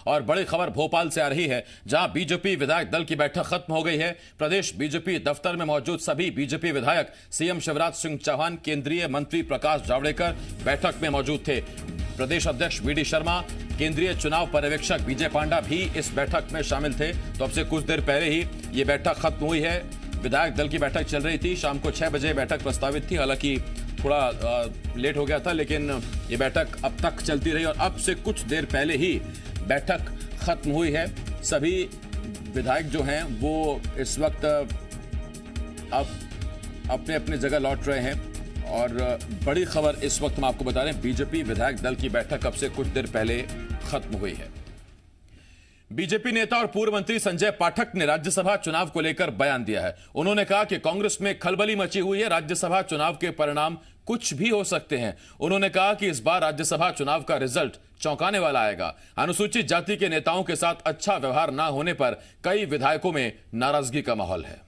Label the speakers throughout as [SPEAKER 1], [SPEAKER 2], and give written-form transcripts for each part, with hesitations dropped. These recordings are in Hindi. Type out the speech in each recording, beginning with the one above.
[SPEAKER 1] और बड़ी खबर भोपाल से आ रही है, जहां बीजेपी विधायक दल की बैठक खत्म हो गई है। प्रदेश बीजेपी दफ्तर में मौजूद सभी बीजेपी विधायक, सीएम शिवराज सिंह चौहान, केंद्रीय मंत्री प्रकाश जावड़ेकर बैठक में मौजूद थे। प्रदेश अध्यक्ष वीडी शर्मा, केंद्रीय चुनाव पर्यवेक्षक विजय पांडा भी इस बैठक में शामिल थे। तो अब से कुछ देर पहले ही ये बैठक खत्म हुई है। विधायक दल की बैठक चल रही थी, शाम को 6 बजे बैठक प्रस्तावित थी, हालांकि थोड़ा लेट हो गया था, लेकिन ये बैठक अब तक चलती रही और अब से कुछ देर पहले ही बैठक खत्म हुई है। सभी विधायक जो हैं वो इस वक्त अब अपने अपने जगह लौट रहे हैं। और बड़ी खबर इस वक्त हम आपको बता रहे हैं, बीजेपी विधायक दल की बैठक अब से कुछ देर पहले खत्म हुई है। बीजेपी नेता और पूर्व मंत्री संजय पाठक ने राज्यसभा चुनाव को लेकर बयान दिया है। उन्होंने कहा कि कांग्रेस में खलबली मची हुई है, राज्यसभा चुनाव के परिणाम कुछ भी हो सकते हैं। उन्होंने कहा कि इस बार राज्यसभा चुनाव का रिजल्ट चौंकाने वाला आएगा। अनुसूचित जाति के नेताओं के साथ अच्छा व्यवहार न होने पर कई विधायकों में नाराजगी का माहौल है।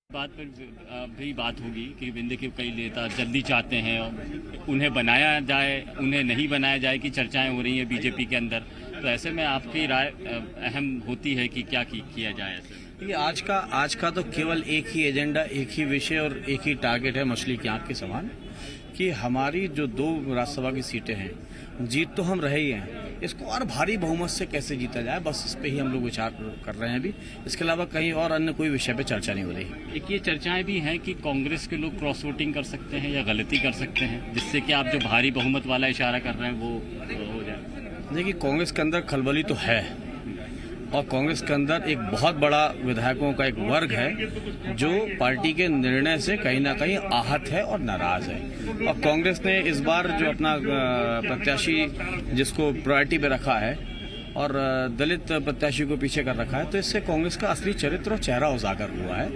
[SPEAKER 2] बात पर भी बात होगी कि बिंदु के कई नेता जल्दी चाहते हैं उन्हें बनाया जाए, उन्हें नहीं बनाया जाए की चर्चाएं हो रही है बीजेपी के अंदर। तो ऐसे में आपकी राय अहम होती है कि क्या किया जाए ऐसे में?
[SPEAKER 3] ये आज का तो केवल एक ही एजेंडा, एक ही विषय और एक ही टारगेट है, मछली की आंख के समान, कि हमारी जो 2 राज्यसभा की सीटें हैं, जीत तो हम रहे ही हैं, इसको और भारी बहुमत से कैसे जीता जाए, बस इस पे ही हम लोग विचार कर रहे हैं अभी। इसके अलावा कहीं और अन्य कोई विषय पे चर्चा नहीं हो रही।
[SPEAKER 2] एक ये चर्चाएं भी हैं कि कांग्रेस के लोग क्रॉस वोटिंग कर सकते हैं या गलती कर सकते हैं, जिससे कि आप जो भारी बहुमत वाला इशारा कर रहे हैं वो हो जाए।
[SPEAKER 3] देखिए, कांग्रेस के अंदर खलबली तो है और कांग्रेस के अंदर एक बहुत बड़ा विधायकों का एक वर्ग है जो पार्टी के निर्णय से कहीं ना कहीं आहत है और नाराज है। और कांग्रेस ने इस बार जो अपना प्रत्याशी जिसको प्रायोरिटी पे रखा है और दलित प्रत्याशी को पीछे कर रखा है, तो इससे कांग्रेस का असली चरित्र और चेहरा उजागर हुआ है।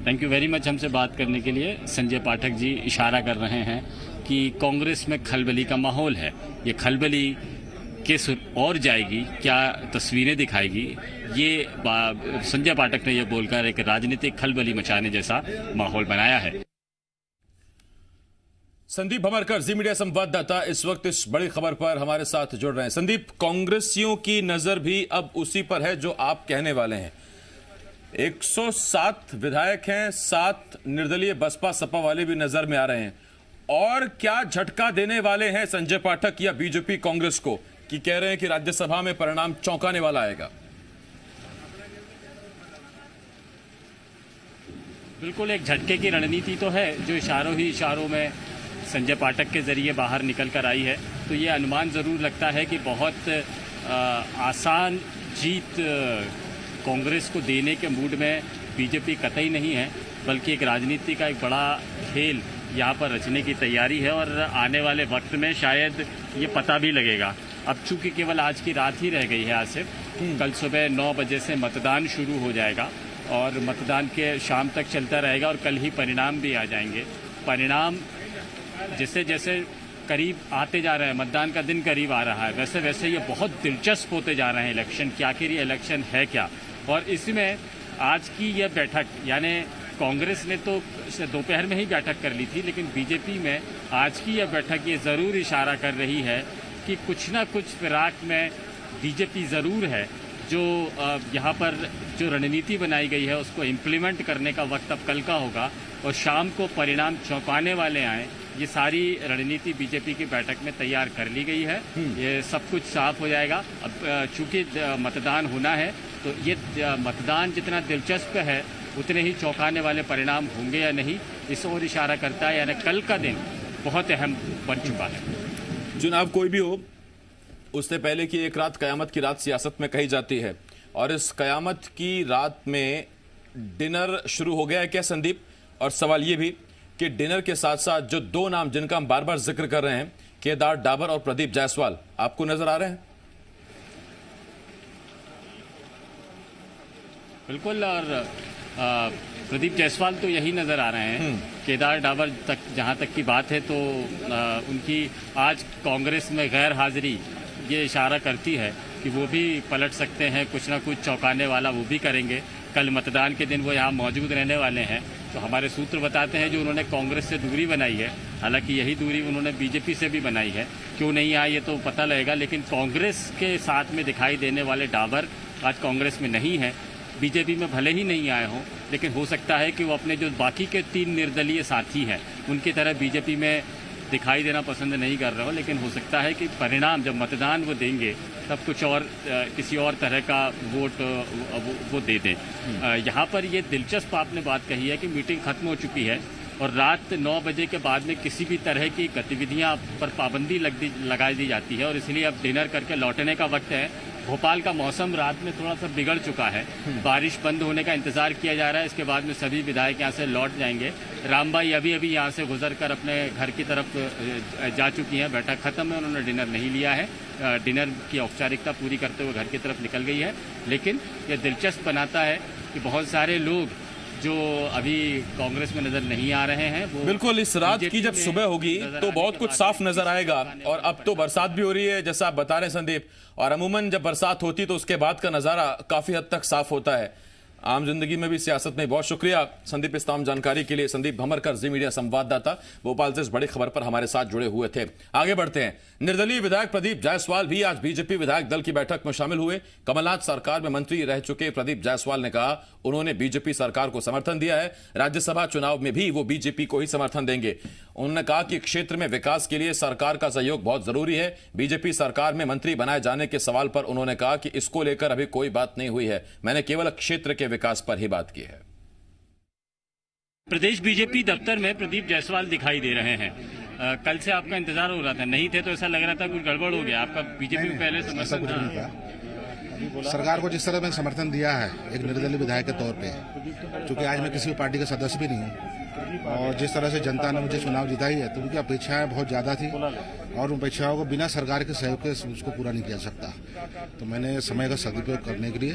[SPEAKER 2] थैंक यू वेरी मच हमसे बात करने के लिए। संजय पाठक जी इशारा कर रहे हैं कि कांग्रेस में खलबली का माहौल है। ये खलबली किस और जाएगी, क्या तस्वीरें दिखाएगी, ये संजय पाठक ने ये बोलकर एक राजनीतिक खलबली मचाने जैसा माहौल बनाया है।
[SPEAKER 1] संदीप भमरकर, जी मीडिया संवाददाता, इस वक्त इस बड़ी खबर पर हमारे साथ जुड़ रहे हैं। संदीप, कांग्रेसियों की नजर भी अब उसी पर है जो आप कहने वाले हैं। 107 विधायक हैं, 7 निर्दलीय बसपा सपा वाले भी नजर में आ रहे हैं। और क्या झटका देने वाले हैं संजय पाठक या बीजेपी कांग्रेस को कि कह रहे हैं कि राज्यसभा में परिणाम चौंकाने वाला आएगा?
[SPEAKER 2] बिल्कुल एक झटके की रणनीति तो है जो इशारों में संजय पाठक के जरिए बाहर निकल कर आई है। तो ये अनुमान जरूर लगता है कि बहुत आसान जीत कांग्रेस को देने के मूड में बीजेपी कतई नहीं है, बल्कि एक राजनीति का एक बड़ा खेल यहाँ पर रचने की तैयारी है। और आने वाले वक्त में शायद ये पता भी लगेगा। अब चूंकि केवल आज की रात ही रह गई है आसिफ, कल सुबह 9 बजे से मतदान शुरू हो जाएगा और मतदान के शाम तक चलता रहेगा और कल ही परिणाम भी आ जाएंगे। परिणाम जैसे जैसे करीब आते जा रहे हैं, मतदान का दिन करीब आ रहा है, वैसे वैसे ये बहुत दिलचस्प होते जा रहे हैं इलेक्शन कि आखिर ये इलेक्शन है क्या। और इसमें आज की यह बैठक, यानी कांग्रेस ने तो दोपहर में ही बैठक कर ली थी, लेकिन बीजेपी में आज की यह बैठक ये ज़रूर इशारा कर रही है कि कुछ ना कुछ फिराक में बीजेपी ज़रूर है। जो यहाँ पर जो रणनीति बनाई गई है उसको इम्प्लीमेंट करने का वक्त अब कल का होगा और शाम को परिणाम चौंकाने वाले आए। ये सारी रणनीति बीजेपी की बैठक में तैयार कर ली गई है। ये सब कुछ साफ हो जाएगा। अब चूंकि मतदान होना है तो ये मतदान जितना दिलचस्प है उतने ही चौंकाने वाले परिणाम होंगे या नहीं, इस ओर इशारा करता है। यानी कल का दिन बहुत अहम बन चुका है।
[SPEAKER 1] चुनाव कोई भी हो, उससे पहले की एक रात कयामत की रात सियासत में कही जाती है, और इस कयामत की रात में डिनर शुरू हो गया है क्या संदीप? और सवाल ये भी कि डिनर के साथ साथ जो 2 नाम जिनका हम बार बार जिक्र कर रहे हैं, केदार डाबर और प्रदीप जायसवाल, आपको नजर आ रहे हैं?
[SPEAKER 2] बिल्कुल, और प्रदीप जायसवाल तो यही नज़र आ रहे हैं। केदार डाबर तक जहाँ तक की बात है तो उनकी आज कांग्रेस में गैर हाजिरी ये इशारा करती है कि वो भी पलट सकते हैं, कुछ ना कुछ चौंकाने वाला वो भी करेंगे। कल मतदान के दिन वो यहाँ मौजूद रहने वाले हैं। तो हमारे सूत्र बताते हैं जो उन्होंने कांग्रेस से दूरी बनाई है हालांकि यही दूरी उन्होंने बीजेपी से भी बनाई है। क्यों नहीं आए ये तो पता लगेगा, लेकिन कांग्रेस के साथ में दिखाई देने वाले डाबर आज कांग्रेस में नहीं है। बीजेपी में भले ही नहीं आए हों, लेकिन हो सकता है कि वो अपने जो बाकी के 3 निर्दलीय साथी हैं उनकी तरह बीजेपी में दिखाई देना पसंद नहीं कर रहे हो। लेकिन हो सकता है कि परिणाम जब मतदान वो देंगे तब कुछ और किसी और तरह का वोट वो दे दें। यहाँ पर ये दिलचस्प आपने बात कही है कि मीटिंग खत्म हो चुकी है और रात 9 बजे के बाद में किसी भी तरह की गतिविधियाँ पर पाबंदी लगा दी जाती है और इसलिए अब डिनर करके लौटने का वक्त है। भोपाल का मौसम रात में थोड़ा सा बिगड़ चुका है, बारिश बंद होने का इंतजार किया जा रहा है। इसके बाद में सभी विधायक यहाँ से लौट जाएंगे। रामबाई अभी यहाँ से गुजरकर अपने घर की तरफ जा चुकी हैं। बैठक खत्म है, उन्होंने डिनर नहीं लिया है। डिनर की औपचारिकता पूरी करते हुए घर की तरफ निकल गई है। लेकिन यह दिलचस्प बनाता है कि बहुत सारे लोग जो अभी कांग्रेस में नजर नहीं आ रहे हैं वो
[SPEAKER 1] बिल्कुल इस रात की जब सुबह होगी तो बहुत कुछ साफ नजर आएगा। और अब तो बरसात भी हो रही है जैसा आप बता रहे हैं संदीप, और अमूमन जब बरसात होती तो उसके बाद का नजारा काफी हद तक साफ होता है। आम जिंदगी में भी, सियासत में। बहुत शुक्रिया संदीप इस तमाम जानकारी के लिए। संदीप भमरकर, जी मीडिया संवाददाता, भोपाल से इस बड़ी खबर पर हमारे साथ जुड़े हुए थे। आगे बढ़ते हैं। निर्दलीय विधायक प्रदीप जायसवाल भी आज बीजेपी विधायक दल की बैठक में शामिल हुए। कमलनाथ सरकार में मंत्री रह चुके प्रदीप जायसवाल ने कहा उन्होंने बीजेपी सरकार को समर्थन दिया है, राज्यसभा चुनाव में भी वो बीजेपी को ही समर्थन देंगे। उन्होंने कहा कि क्षेत्र में विकास के लिए सरकार का सहयोग बहुत जरूरी है। बीजेपी सरकार में मंत्री बनाए जाने के सवाल पर उन्होंने कहा कि इसको लेकर अभी कोई बात नहीं हुई है, मैंने केवल क्षेत्र के विकास पर ही बात की है।
[SPEAKER 2] प्रदेश बीजेपी दफ्तर में प्रदीप जायसवाल दिखाई दे रहे हैं। कल से आपका इंतजार हो रहा था, नहीं थे तो ऐसा लग रहा था कुछ गड़बड़ हो गया। आपका बीजेपी में पहले समर्थन था।
[SPEAKER 4] सरकार को जिस तरह मैंने समर्थन दिया है एक निर्दलीय विधायक के तौर पे, क्योंकि आज मैं किसी भी पार्टी का सदस्य भी नहीं हूँ, और जिस तरह से जनता ने मुझे चुनाव जिताई है तो उनकी अपेक्षाएं बहुत ज़्यादा थी और उन अपेक्षाओं को बिना सरकार के सहयोग के उसको पूरा नहीं किया सकता। तो मैंने समय का सदुपयोग करने के लिए,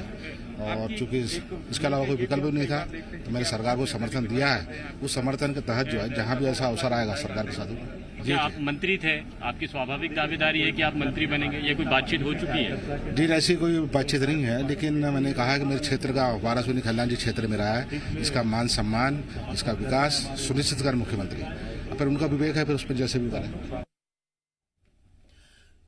[SPEAKER 4] और चूंकि इसके अलावा कोई विकल्प भी नहीं था, तो मैंने सरकार को समर्थन दिया है। उस समर्थन के तहत जो है जहाँ भी ऐसा अवसर आएगा सरकार के साथ।
[SPEAKER 2] जी, आप मंत्री थे, आपकी स्वाभाविक दावेदारी है कि आप मंत्री बनेंगे, ये कोई बातचीत हो चुकी है?
[SPEAKER 4] जी, ऐसी कोई बातचीत नहीं है, लेकिन मैंने कहा कि मेरे क्षेत्र का वारासुनी खल्लान जी क्षेत्र में रहा है, इसका मान सम्मान, इसका विकास सुनिश्चित कर मुख्यमंत्री, फिर उनका विवेक है, फिर उस पर जैसे भी करें।